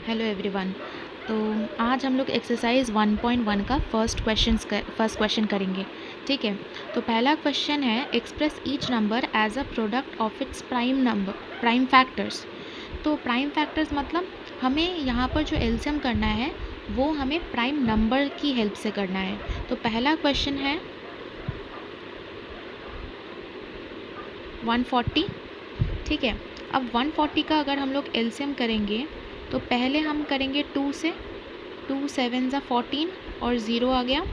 Hello everyone. तो आज हम लोग एक्सरसाइज 1.1 का फर्स्ट क्वेश्चन करेंगे। ठीक है, तो पहला क्वेश्चन है express each number as a product of its prime factors. तो प्राइम फैक्टर्स मतलब हमें यहाँ पर जो एलसीएम करना है वो हमें प्राइम नंबर की हेल्प से करना है। तो पहला क्वेश्चन है 140। ठीक है, अब 140 का अगर हम लोग एलसीएम करेंगे तो पहले हम करेंगे 2 से। 2 7 ज़ा 14 और 0 आ गया।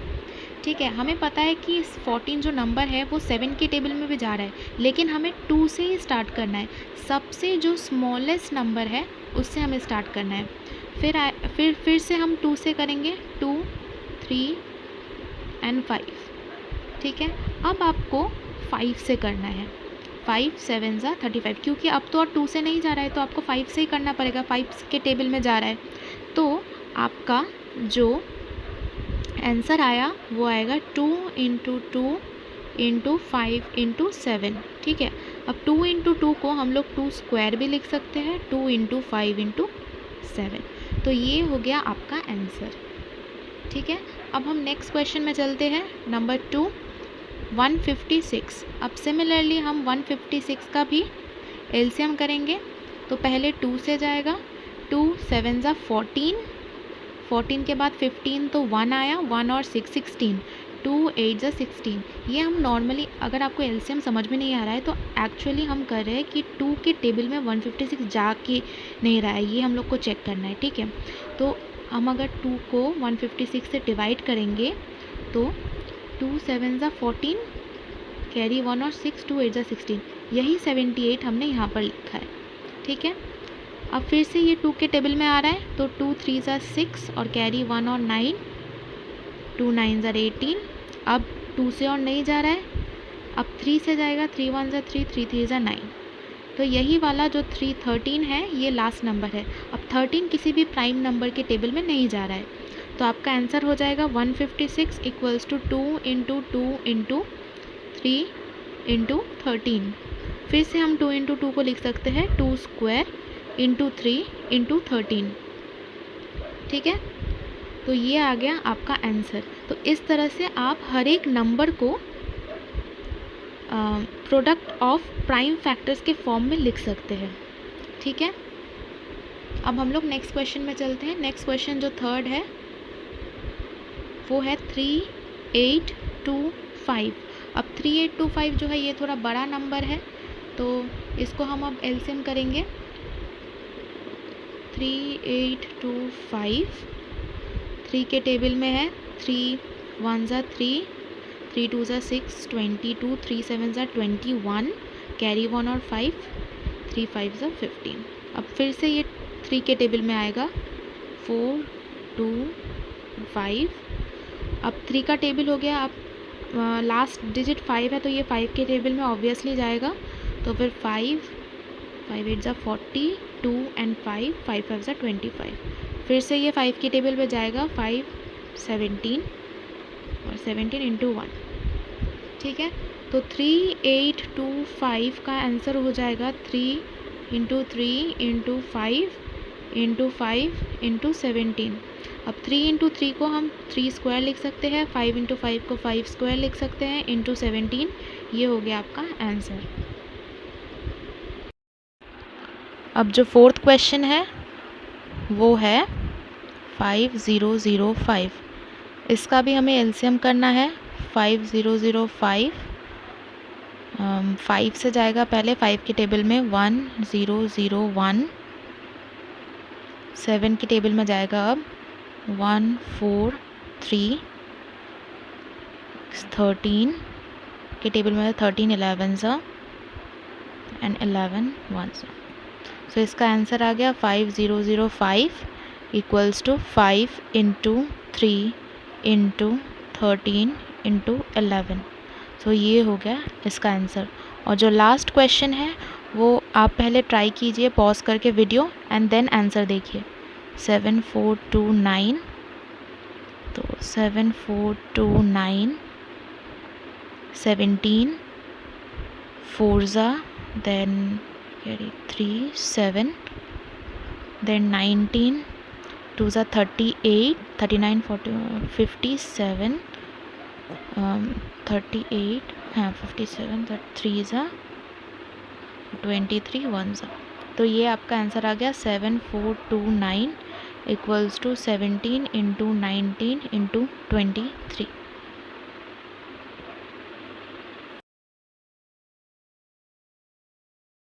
ठीक है, हमें पता है कि 14 जो नंबर है वो 7 के टेबल में भी जा रहा है, लेकिन हमें 2 से ही स्टार्ट करना है। सबसे जो स्मॉलेस्ट नंबर है उससे हमें स्टार्ट करना है। फिर से हम 2 से करेंगे, 2 3 एंड 5। ठीक है, अब आपको 5 से करना है। 5 7 ज़ा 35, क्योंकि अब तो और 2 से नहीं जा रहा है तो आपको 5 से ही करना पड़ेगा, 5 के टेबल में जा रहा है। तो आपका जो आंसर आया वो आएगा 2 इंटू 2 इंटू 5 इंटू 7। ठीक है, अब 2 इंटू 2 को हम लोग 2 स्क्वायर भी लिख सकते हैं, 2 इंटू 5 इंटू 7। तो ये हो गया आपका आंसर। ठीक है, अब हम नेक्स्ट क्वेश्चन में चलते हैं, नंबर 2 156। अब सिमिलरली हम 156 का भी एलसीएम करेंगे। तो पहले 2 से जाएगा, 2 7 ज़ा 14, 14 के बाद 15 तो 1 आया, 1 और 6 16, 2 8 ज़ा 16। ये हम नॉर्मली, अगर आपको एलसीएम समझ में नहीं आ रहा है तो एक्चुअली हम कर रहे हैं कि 2 के टेबल में 156 जा के नहीं रहा है, ये हम लोग को चेक करना है। ठीक है, तो हम अगर 2 को 156 से डिवाइड करेंगे तो 2 7 ज़ा 14, कैरी 1 और 6, 2 8 ज़ा 16, यही 78 हमने यहाँ पर लिखा है। ठीक है, अब फिर से ये 2 के टेबल में आ रहा है तो 2 3 ज़ा 6 और कैरी 1 और 9, 2 9 ज़ा 18। अब 2 से और नहीं जा रहा है, अब 3 से जाएगा, 3 1 ज़ा 3, 3 3 ज़ा 9। तो यही वाला जो 3 13 है ये लास्ट नंबर है। अब 13 किसी भी प्राइम नंबर के टेबल में नहीं जा रहा है, तो आपका आंसर हो जाएगा 156 equals to 2 into 2 into 3 into 13। फिर से हम 2 इंटू 2 को लिख सकते हैं, 2 स्क्वायर इंटू 3 इंटू 13। ठीक है, तो ये आ गया आपका आंसर। तो इस तरह से आप हर एक नंबर को प्रोडक्ट ऑफ प्राइम फैक्टर्स के फॉर्म में लिख सकते हैं। ठीक है, अब हम लोग नेक्स्ट क्वेश्चन में चलते हैं। नेक्स्ट क्वेश्चन जो थर्ड है वो है 3825। अब 3825 जो है ये थोड़ा बड़ा नंबर है, तो इसको हम अब एलसीएम करेंगे। 3825 3 के टेबल में है, 3 1 ज़ा 3, 3 2 ज़ा 6, 22, 3 7 ज़ा 21, कैरी 1 और 5, 3 5 ज़ा 15। अब फिर से ये 3 के टेबल में आएगा, 4 2 5। अब 3 का टेबल हो गया। अब लास्ट डिजिट 5 है तो ये 5 के टेबल में ऑब्वियसली जाएगा, तो फिर 5 5 8 ज़ा 40, 2 एंड 5 5 5 ज़ा 25। फिर से ये 5 के टेबल पे जाएगा, 5 17 और 17 इंटू 1। ठीक है, तो 3825 का आंसर हो जाएगा 3 इंटू 3 इंटू 5 इंटू 5 इंटू 17। अब 3 इंटू 3 को हम 3 स्क्वायर लिख सकते हैं, 5 इंटू 5 को 5 स्क्वायर लिख सकते हैं, इंटू 17। ये हो गया आपका आंसर। अब जो फोर्थ क्वेश्चन है वो है 5005। इसका भी हमें एलसीएम करना है। 5005 5 से जाएगा, पहले 5 के टेबल में 1001, 7 के टेबल में जाएगा अब 143, 13 के टेबल में 13 11 ज़ा एंड 11 1 ज़ा। सो इसका आंसर आ गया 5005 equals to 5 into 3 into 13 into 11। So ये हो गया इसका आंसर। और जो लास्ट क्वेश्चन है वो आप पहले ट्राई कीजिए पॉज करके वीडियो एंड देन आंसर देखिए। 7429, तो 7429, 17 4 ज़ा, then 3 7, then 19 टू ज़ा 38, 39, 40, 57, 38, हाँ 57, 3 ज़ा 23, 1 ज़ा। तो ये आपका आंसर आ गया 7429 इक्वल्स टू 17 इंटू 19 इंटू 23।